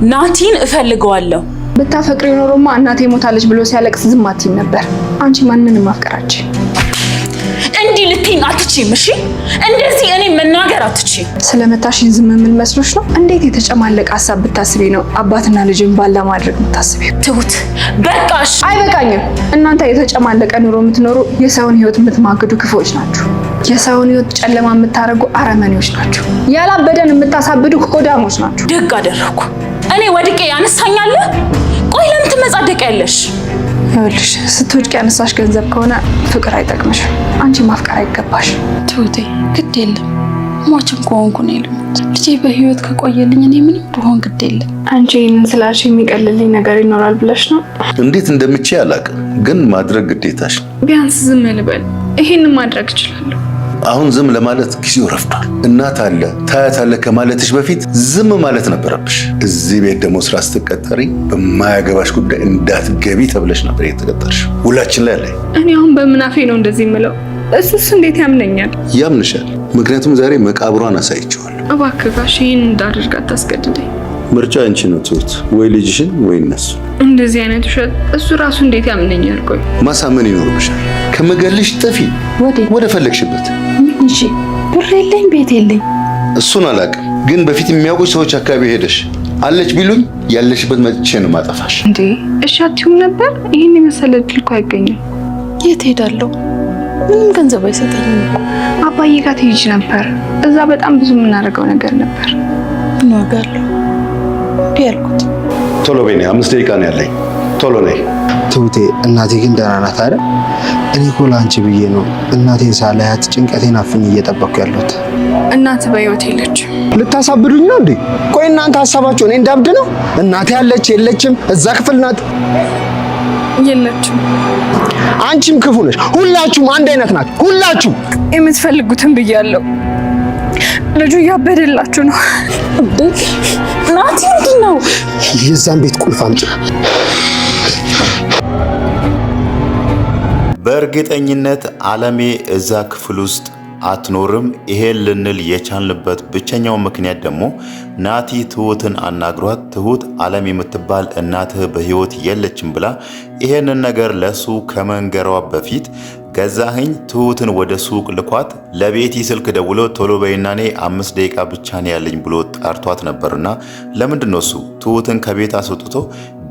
ናቲን እፈልገዋለሁ። ብታፈቅሪ ኖሮማ እናቴ ሞታለች ብሎ ሲያለቅስ ዝም አትይም ነበር። አንቺ ማንንም ማፍቀራች እንዲህ ልትይኝ አትችይም። እሺ እንደዚህ እኔ መናገር አትችይም። ስለመታሽኝ ዝም ምን መስሎሽ ነው? እንዴት የተጨማለቀ ሐሳብ ብታስቢ ነው አባትና ልጅን ባላ ማድረግ የምታስቢው? ትሁት በቃሽ። አይበቃኝም። እናንተ የተጨማለቀ ኑሮ የምትኖሩ የሰውን ህይወት የምትማግዱ ክፉዎች ናችሁ። የሰውን ህይወት ጨለማ የምታረጉ አረመኔዎች ናችሁ። ያላበደን የምታሳብዱ ሆዳሞች ናችሁ። ደግ አደረኩ። እኔ ወድቄ ያነሳኛል። ቆይ ለምን ትመጻደቂያለሽ? ይኸውልሽ ስትወድቂ ያነሳሽ ገንዘብ ከሆነ ፍቅር አይጠቅምሽም። አንቺ ማፍቀር አይገባሽ። ትሁቴ ግድ የለም ሟችም ከሆንኩ ነው ልሞት። ልጄ በህይወት ከቆየልኝ እኔ ምንም ብሆን ግድ የለም። አንቺ ይህንን ስላልሽ የሚቀልልኝ ነገር ይኖራል ብለሽ ነው? እንዴት እንደምችይ አላውቅም፣ ግን ማድረግ ግዴታሽ። ቢያንስ ዝም ልበል። ይሄንን ማድረግ እችላለሁ። አሁን ዝም ለማለት ጊዜው ረፍዷል። እናት አለ ታያት አለ ከማለትሽ በፊት ዝም ማለት ነበረብሽ። እዚህ ቤት ደግሞ ስራ ስትቀጠሪ በማያገባሽ ጉዳይ እንዳትገቢ ተብለሽ ነበር የተቀጠርሽ። ውላችን ላይ አለ። እኔ አሁን በምናፌ ነው እንደዚህ የምለው። እሱስ እንዴት ያምነኛል? ያምንሻል፣ ምክንያቱም ዛሬ መቃብሯን አሳይቼዋለሁ። እባክህ ጋሽ ይህን እንዳደርግ አታስገድደኝ። ምርጫ አንቺ ነው ትሁት፣ ወይ ልጅሽን ወይ እነሱ። እንደዚህ አይነት ውሸት እሱ ራሱ እንዴት ያምነኛል? ቆይ ማሳመን ይኖርብሻል። ከመገልሽ ጥፊ ወደ ፈለግሽበት። እሺ ብር የለኝ ቤት የለኝ። እሱን አላውቅም፣ ግን በፊት የሚያውቁሽ ሰዎች አካባቢ ሄደሽ አለች ቢሉኝ ያለሽበት መጥቼ ነው ማጠፋሽ። እንዴ እሺ አትይውም ነበር? ይሄን የመሰለ እድል እኮ አይገኝም። የት ሄዳለሁ? ምንም ገንዘብ አይሰጠኝም እኮ። አባዬ ጋር ትሄጂ ነበር። እዛ በጣም ብዙ የምናደርገው ነገር ነበር። ምን ዋጋ አለው? ያልኩት ቶሎ በይ፣ 5 ደቂቃ ነው ያለኝ። ቶሎ ነይ ትሁቴ። እናቴ ግን ደህና ናት አይደል? እኔ እኮ ለአንቺ ብዬ ነው እናቴን ሳላያት ጭንቀቴን አፍኝ እየጠበቅኩ ያለሁት። እናት በህይወት የለችም። ልታሳብዱኝ ነው እንዴ? ቆይ እናንተ ሀሳባችሁ እኔ እንዳብድ ነው? እናቴ ያለች የለችም? እዛ ክፍል ናት? የለችም። አንቺም ክፉ ነሽ። ሁላችሁም አንድ አይነት ናት። ሁላችሁ የምትፈልጉትን ብያለሁ። ልጁ እያበደላችሁ ነው። ናቲ ምንድን ነው? የዛን ቤት ቁልፍ አምጪ። በእርግጠኝነት አለሜ እዛ ክፍል ውስጥ አትኖርም። ይሄን ልንል የቻልንበት ብቸኛው ምክንያት ደግሞ ናቲ ትሁትን አናግሯት ትሁት አለም የምትባል እናትህ በህይወት የለችም ብላ ይሄንን ነገር ለሱ ከመንገሯ በፊት ገዛኸኝ ትሁትን ወደ ሱቅ ልኳት ለቤቲ ስልክ ደውሎ ቶሎ በይና እኔ 5 ደቂቃ ብቻ ነው ያለኝ ብሎ ጠርቷት ነበርና ለምንድን ነው እሱ ትሁትን ከቤት አስወጥቶ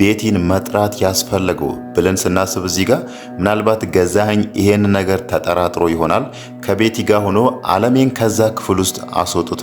ቤቲን መጥራት ያስፈልገው ብለን ስናስብ እዚህ ጋር ምናልባት ገዛኸኝ ይሄን ነገር ተጠራጥሮ ይሆናል ከቤቲ ጋር ሆኖ አለሜን ከዛ ክፍል ውስጥ አስወጥቶ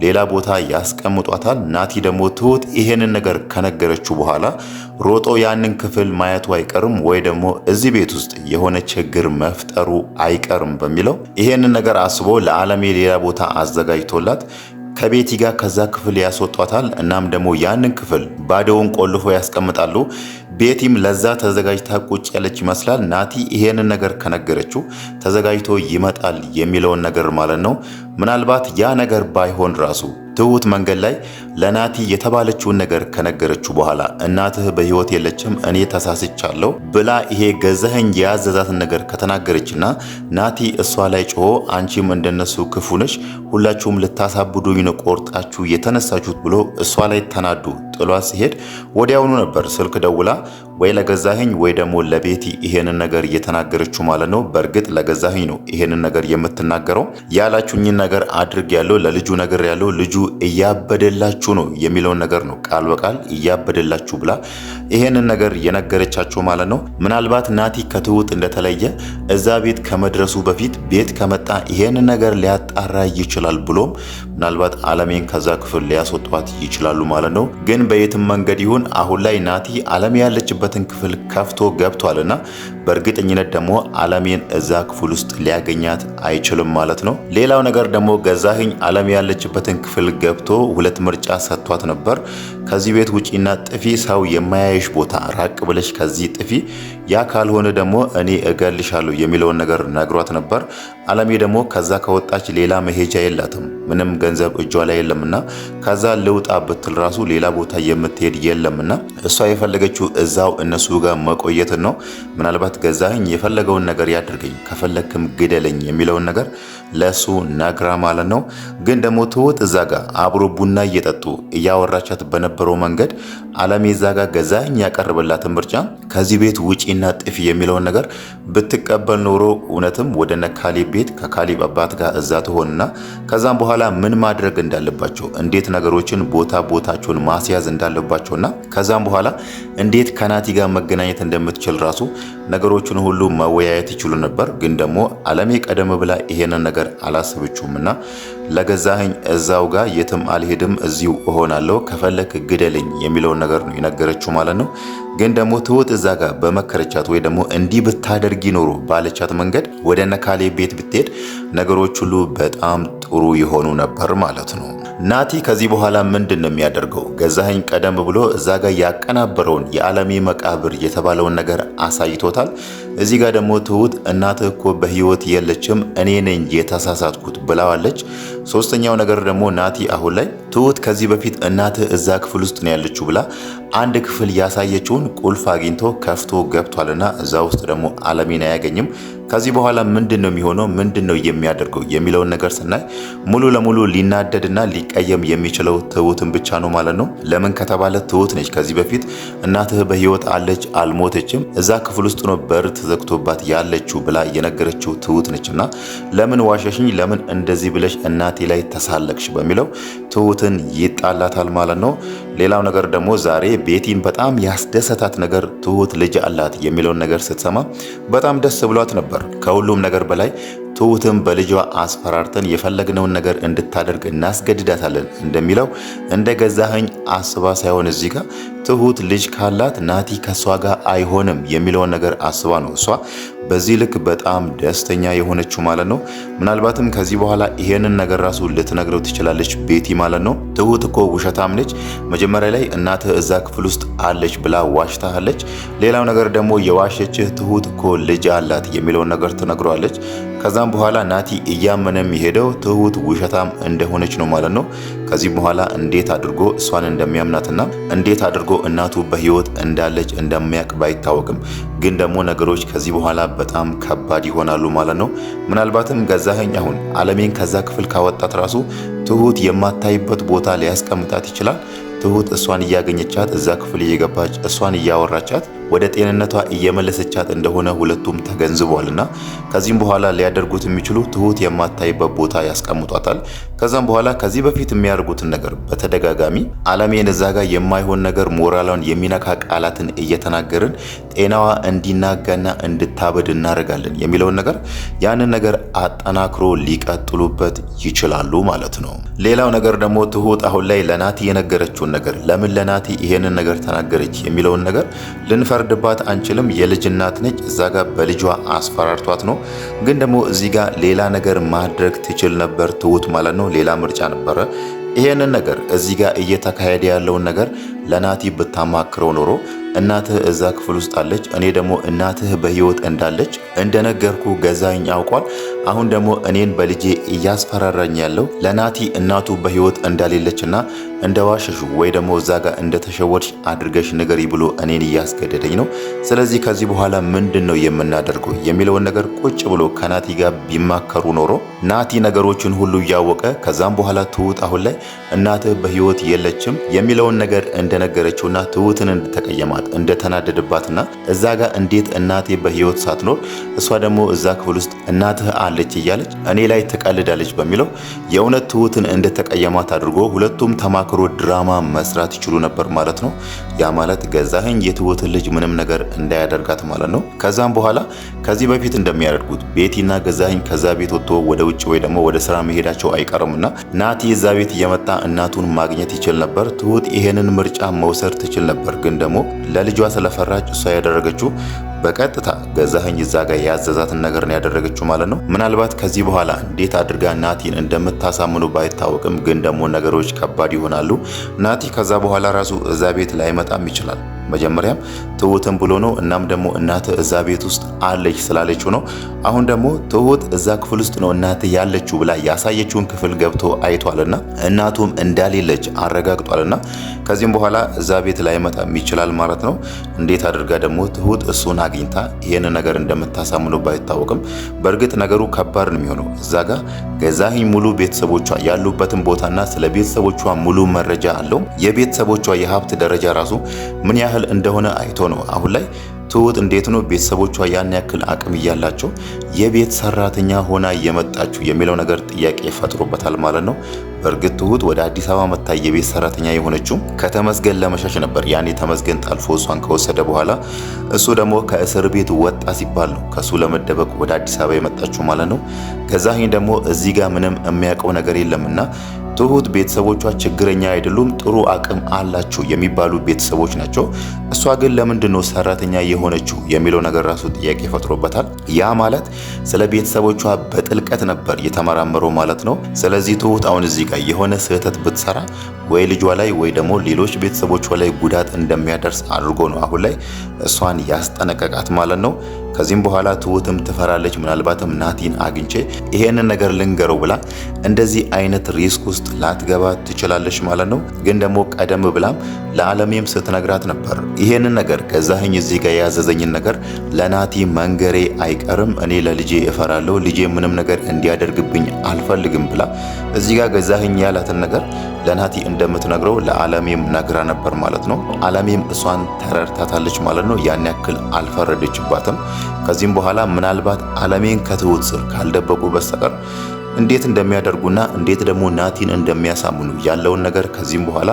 ሌላ ቦታ ያስቀምጧታል። ናቲ ደግሞ ትሁት ይሄን ነገር ከነገረችው በኋላ ሮጦ ያንን ክፍል ማየቱ አይቀርም ወይ ደግሞ እዚህ ቤት ውስጥ የሆነ ችግር መፍጠሩ አይቀርም በሚለው ይሄን ነገር አስቦ ለአለሜ ሌላ ቦታ አዘጋጅቶላት ከቤቲ ጋር ከዛ ክፍል ያስወጣታል። እናም ደግሞ ያንን ክፍል ባዶውን ቆልፎ ያስቀምጣሉ። ቤቲም ለዛ ተዘጋጅታ ቁጭ ያለች ይመስላል። ናቲ ይሄንን ነገር ከነገረችው ተዘጋጅቶ ይመጣል የሚለውን ነገር ማለት ነው። ምናልባት ያ ነገር ባይሆን ራሱ ትሁት መንገድ ላይ ለናቲ የተባለችውን ነገር ከነገረችው በኋላ እናትህ በህይወት የለችም እኔ ተሳስቻለሁ ብላ ይሄ ገዛኸኝ ያዘዛትን ነገር ከተናገረችና ናቲ እሷ ላይ ጮሆ አንቺም እንደነሱ ክፉ ነሽ ሁላችሁም ልታሳብዱኝ ነው ቆርጣችሁ የተነሳችሁት ብሎ እሷ ላይ ተናዱ ጥሏት ሲሄድ ወዲያውኑ ነበር ስልክ ደውላ ወይ ለገዛኸኝ ወይ ደግሞ ለቤቲ ይሄንን ነገር እየተናገረችው ማለት ነው። በእርግጥ ለገዛኸኝ ነው ይሄንን ነገር የምትናገረው። ያላችሁኝን ነገር አድርግ ያለው ለልጁ ነገር ያለው ልጁ እያበደላችሁ ነው የሚለውን ነገር ነው ቃል በቃል እያበደላችሁ ብላ ይሄንን ነገር የነገረቻቸው ማለት ነው። ምናልባት ናቲ ከትሁት እንደተለየ እዛ ቤት ከመድረሱ በፊት ቤት ከመጣ ይሄንን ነገር ሊያጣራ ይችላል ብሎም ምናልባት አለሜን ከዛ ክፍል ሊያስወጧት ይችላሉ ማለት ነው። ግን በየትም መንገድ ይሁን አሁን ላይ ናቲ አለሜ ያለችበትን ክፍል ከፍቶ ገብቷልና በእርግጠኝነት ደግሞ አለሜን እዛ ክፍል ውስጥ ሊያገኛት አይችልም ማለት ነው። ሌላው ነገር ደግሞ ገዛኸኝ አለሜ ያለችበትን ክፍል ገብቶ ሁለት ምርጫ ሰጥቷት ነበር። ከዚህ ቤት ውጪና ጥፊ፣ ሰው የማያይሽ ቦታ ራቅ ብለሽ ከዚህ ጥፊ፣ ያ ካልሆነ ደግሞ እኔ እገልሻለሁ የሚለውን ነገር ነግሯት ነበር። አለሜ ደግሞ ከዛ ከወጣች ሌላ መሄጃ የላትም፣ ምንም ገንዘብ እጇ ላይ የለምና ከዛ ልውጣ ብትል ራሱ ሌላ ቦታ የምትሄድ የለምና እሷ የፈለገችው እዛው እነሱ ጋር መቆየትን ነው። ምናልባት ገዛኸኝ የፈለገውን ነገር ያድርገኝ ከፈለክም ግደለኝ የሚለውን ነገር ለሱ ነግራ ማለት ነው። ግን ደግሞ ትሁት እዛ ጋር አብሮ ቡና እየጠጡ እያወራቻት በነበረው መንገድ አለሜ እዛ ጋር ገዛኸኝ ያቀርበላትን ምርጫ ከዚህ ቤት ውጪና ጥፊ የሚለውን ነገር ብትቀበል ኖሮ እውነትም ወደ ካሌብ ቤት ከካሌብ አባት ጋር እዛ ትሆንና ከዛም በኋላ ምን ማድረግ እንዳለባቸው እንዴት ነገሮችን ቦታቸውን ማስያዝ እንዳለባቸውና ከዛም በኋላ እንዴት ከናቲ ጋር መገናኘት እንደምትችል ራሱ ነገሮችን ሁሉ መወያየት ይችሉ ነበር። ግን ደግሞ አለሜ ቀደም ብላ ይሄንን ነገር አላሰበችውምና ለገዛኸኝ እዛው ጋር የትም አልሄድም እዚሁ እሆናለሁ ከፈለክ ግደልኝ የሚለውን ነገር ነው የነገረችው ማለት ነው። ግን ደግሞ ትሁት እዛ ጋር በመከረቻት ወይ ደግሞ እንዲህ ብታደርጊ ኖሮ ባለቻት መንገድ ወደ ካሌብ ቤት ብትሄድ ነገሮች ሁሉ በጣም ጥሩ የሆኑ ነበር ማለት ነው። ናቲ ከዚህ በኋላ ምንድን ነው የሚያደርገው? ገዛኸኝ ቀደም ብሎ እዛ ጋር ያቀናበረውን የአለሜ መቃብር የተባለውን ነገር አሳይቶታል። እዚህ ጋር ደግሞ ትሁት እናትህ እኮ በህይወት የለችም እኔ ነኝ የተሳሳትኩት ብላዋለች። ሶስተኛው ነገር ደግሞ ናቲ አሁን ላይ ትሁት ከዚህ በፊት እናትህ እዛ ክፍል ውስጥ ነው ያለችው ብላ አንድ ክፍል ያሳየችውን ቁልፍ አግኝቶ ከፍቶ ገብቷልና እዛ ውስጥ ደግሞ አለሜን አያገኝም። ከዚህ በኋላ ምንድን ነው የሚሆነው? ምንድን ነው የሚያደርገው የሚለውን ነገር ስናይ ሙሉ ለሙሉ ሊናደድና ሊቀየም የሚችለው ትሁትን ብቻ ነው ማለት ነው። ለምን ከተባለ ትሁት ነች ከዚህ በፊት እናትህ በህይወት አለች አልሞተችም፣ እዛ ክፍል ውስጥ ነው በር ተዘግቶባት ያለችው ብላ የነገረችው ትሁት ነችና ለምን ዋሸሽኝ፣ ለምን እንደዚህ ብለሽ እናቴ ላይ ተሳለቅሽ በሚለው ትሁትን ይጣላታል ማለት ነው። ሌላው ነገር ደግሞ ዛሬ ቤቲን በጣም ያስደሰታት ነገር ትሁት ልጅ አላት የሚለውን ነገር ስትሰማ በጣም ደስ ብሏት ነበር። ከሁሉም ነገር በላይ ትሁትም በልጇ አስፈራርተን የፈለግነውን ነገር እንድታደርግ እናስገድዳታለን እንደሚለው እንደ ገዛኸኝ አስባ ሳይሆን እዚህ ጋር ትሁት ልጅ ካላት ናቲ ከሷ ጋር አይሆንም የሚለውን ነገር አስባ ነው እሷ በዚህ ልክ በጣም ደስተኛ የሆነችው ማለት ነው። ምናልባትም ከዚህ በኋላ ይሄንን ነገር ራሱ ልትነግረው ትችላለች ቤቲ ማለት ነው። ትሁት እኮ ውሸታም ነች። መጀመሪያ ላይ እናትህ እዛ ክፍል ውስጥ አለች ብላ ዋሽታለች። ሌላው ነገር ደግሞ የዋሸችህ ትሁት እኮ ልጅ አላት የሚለውን ነገር ትነግረዋለች። ከዛም በኋላ ናቲ እያመነ የሚሄደው ትሁት ውሸታም እንደሆነች ነው ማለት ነው። ከዚህ በኋላ እንዴት አድርጎ እሷን እንደሚያምናትና እንዴት አድርጎ እናቱ በህይወት እንዳለች እንደሚያውቅ ባይታወቅም ግን ደግሞ ነገሮች ከዚህ በኋላ በጣም ከባድ ይሆናሉ ማለት ነው። ምናልባትም ገዛኸኝ አሁን አለሜን ከዛ ክፍል ካወጣት ራሱ ትሁት የማታይበት ቦታ ሊያስቀምጣት ይችላል። ትሁት እሷን እያገኘቻት እዛ ክፍል እየገባች እሷን እያወራቻት ወደ ጤንነቷ እየመለሰቻት እንደሆነ ሁለቱም ተገንዝቧልና ከዚህም በኋላ ሊያደርጉት የሚችሉ ትሁት የማታይበት ቦታ ያስቀምጧታል። ከዛም በኋላ ከዚህ በፊት የሚያደርጉትን ነገር በተደጋጋሚ አለሜን እዛ ጋር የማይሆን ነገር ሞራሏን የሚነካ ቃላትን እየተናገርን ጤናዋ እንዲናጋና እንድታበድ እናደርጋለን የሚለውን ነገር ያንን ነገር አጠናክሮ ሊቀጥሉበት ይችላሉ ማለት ነው። ሌላው ነገር ደግሞ ትሁት አሁን ላይ ለናቲ የነገረችውን ነገር ለምን ለናቲ ይሄንን ነገር ተናገረች የሚለውን ነገር ልንፈርድባት አንችልም። የልጅ እናት ነች። እዛ ጋር በልጇ አስፈራርቷት ነው። ግን ደግሞ እዚህ ጋር ሌላ ነገር ማድረግ ትችል ነበር ትሁት ማለት ነው። ሌላ ምርጫ ነበረ። ይሄንን ነገር እዚህ ጋር እየተካሄደ ያለውን ነገር ለናቲ ብታማክረው ኖሮ እናትህ እዛ ክፍል ውስጥ አለች፣ እኔ ደግሞ እናትህ በህይወት እንዳለች እንደነገርኩ ገዛኸኝ አውቋል። አሁን ደግሞ እኔን በልጄ እያስፈራራኝ ያለው ለናቲ እናቱ በህይወት እንዳሌለችና እንደዋሸሹ ወይ ደግሞ እዛ ጋር እንደተሸወድሽ አድርገሽ ንገሪ ብሎ እኔን እያስገደደኝ ነው። ስለዚህ ከዚህ በኋላ ምንድን ነው የምናደርገው የሚለውን ነገር ቁጭ ብሎ ከናቲ ጋር ቢማከሩ ኖሮ ናቲ ነገሮችን ሁሉ እያወቀ ከዛም በኋላ ትሁት አሁን ላይ እናትህ በህይወት የለችም የሚለውን ነገር እንደነገረችውና ትሁትን እንደተቀየማት እንደተናደደባትና እዛ ጋር እንዴት እናቴ በህይወት ሳትኖር እሷ ደግሞ እዛ ክፍል ውስጥ እናትህ አለች እያለች እኔ ላይ ትቀልዳለች በሚለው የእውነት ትሁትን እንደተቀየማት አድርጎ ሁለቱም ተማክሮ ድራማ መስራት ይችሉ ነበር ማለት ነው። ያ ማለት ገዛኸኝ የትሁትን ልጅ ምንም ነገር እንዳያደርጋት ማለት ነው። ከዛም በኋላ ከዚህ በፊት እንደሚያደርጉት ቤቲና ገዛኸኝ ከዛ ቤት ወጥቶ ወደ ውጭ ወይ ደግሞ ወደ ስራ መሄዳቸው አይቀርምና ናቲ እዛ ቤት እየመጣ እናቱን ማግኘት ይችል ነበር። ትሁት ይሄንን ምርጫ መውሰድ ትችል ነበር። ግን ደግሞ ለልጇ ስለፈራች እሷ ያደረገችው በቀጥታ ገዛኸኝ እዛ ጋር ያዘዛትን ነገር ነው ያደረገችው ማለት ነው። ምናልባት ከዚህ በኋላ እንዴት አድርጋ ናቲን እንደምታሳምኑ ባይታወቅም ግን ደግሞ ነገሮች ከባድ ይሆናሉ። ናቲ ከዛ በኋላ ራሱ እዛ ቤት ላይመጣም ይችላል። መጀመሪያም ትሁትን ብሎ ነው። እናም ደግሞ እናት እዛ ቤት ውስጥ አለች ስላለችው ነው። አሁን ደግሞ ትሁት እዛ ክፍል ውስጥ ነው እናት ያለችው ብላ ያሳየችውን ክፍል ገብቶ አይቷልና እናቱም እንዳሌለች አረጋግጧልና ከዚህም በኋላ እዛ ቤት ላይመጣም ይችላል ማለት ነው። እንዴት አድርጋ ደግሞ ትሁት እሱን አግኝታ ይህን ነገር እንደምታሳምነው ባይታወቅም በእርግጥ ነገሩ ከባድ ነው የሚሆነው። እዛ ጋር ገዛኸኝ ሙሉ ቤተሰቦቿ ያሉበትን ቦታና ስለ ቤተሰቦቿ ሙሉ መረጃ አለው። የቤተሰቦቿ የሀብት ደረጃ ራሱ ምን ያህል እንደሆነ አይቶ ነው አሁን ላይ ትሁት እንዴት ነው ቤተሰቦቿ ያን ያክል አቅም እያላቸው የቤት ሰራተኛ ሆና የመጣችው የሚለው ነገር ጥያቄ ፈጥሮበታል ማለት ነው። በእርግጥ ትሁት ወደ አዲስ አበባ መታ የቤት ሰራተኛ የሆነችው ከተመስገን ለመሸሽ ነበር። ያኔ ተመስገን ጠልፎ እሷን ከወሰደ በኋላ እሱ ደግሞ ከእስር ቤት ወጣ ሲባል ነው ከሱ ለመደበቅ ወደ አዲስ አበባ የመጣችው ማለት ነው። ገዛኸኝ ደግሞ እዚህ ጋር ምንም የሚያውቀው ነገር የለምና ትሁት ቤተሰቦቿ ችግረኛ አይደሉም፣ ጥሩ አቅም አላቸው የሚባሉ ቤተሰቦች ናቸው። እሷ ግን ለምንድን ነው ሰራተኛ የሆነችው የሚለው ነገር ራሱ ጥያቄ ፈጥሮበታል። ያ ማለት ስለ ቤተሰቦቿ በጥልቀት ነበር የተመራመረው ማለት ነው። ስለዚህ ትሁት አሁን እዚህ ጋር የሆነ ስህተት ብትሰራ ወይ ልጇ ላይ ወይ ደግሞ ሌሎች ቤተሰቦቿ ላይ ጉዳት እንደሚያደርስ አድርጎ ነው አሁን ላይ እሷን ያስጠነቀቃት ማለት ነው። ከዚህም በኋላ ትሁትም ትፈራለች። ምናልባትም ናቲን አግኝቼ ይሄንን ነገር ልንገረው ብላ እንደዚህ አይነት ሪስክ ውስጥ ላትገባ ትችላለች ማለት ነው። ግን ደግሞ ቀደም ብላም ለዓለሜም ስትነግራት ነበር ይሄንን ነገር ገዛኸኝ እዚህ ጋር የያዘዘኝን ነገር ለናቲ መንገሬ አይቀርም፣ እኔ ለልጄ እፈራለሁ፣ ልጄ ምንም ነገር እንዲያደርግብኝ አልፈልግም ብላ እዚህ ጋር ገዛኸኝ ያላትን ነገር ለናቲ እንደምትነግረው ለዓለሜም ነግራ ነበር ማለት ነው። ዓለሜም እሷን ተረድታታለች ማለት ነው። ያን ያክል አልፈረደችባትም። ከዚህም በኋላ ምናልባት ዓለሜን ከትሁት ስር ካልደበቁ በስተቀር እንዴት እንደሚያደርጉና እንዴት ደግሞ ናቲን እንደሚያሳምኑ ያለውን ነገር ከዚህም በኋላ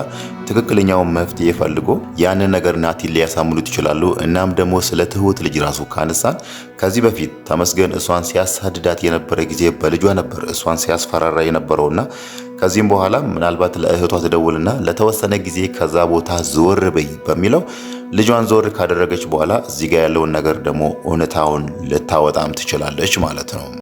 ትክክለኛውን መፍትሄ ፈልጎ ያንን ነገር ናቲን ሊያሳምኑት ይችላሉ። እናም ደግሞ ስለ ትሁት ልጅ ራሱ ካነሳን ከዚህ በፊት ተመስገን እሷን ሲያሳድዳት የነበረ ጊዜ በልጇ ነበር እሷን ሲያስፈራራ የነበረውና ከዚህም በኋላ ምናልባት ለእህቷ ትደውልና ለተወሰነ ጊዜ ከዛ ቦታ ዞር በይ በሚለው ልጇን ዞር ካደረገች በኋላ እዚህ ጋር ያለውን ነገር ደግሞ እውነታውን ልታወጣም ትችላለች ማለት ነው።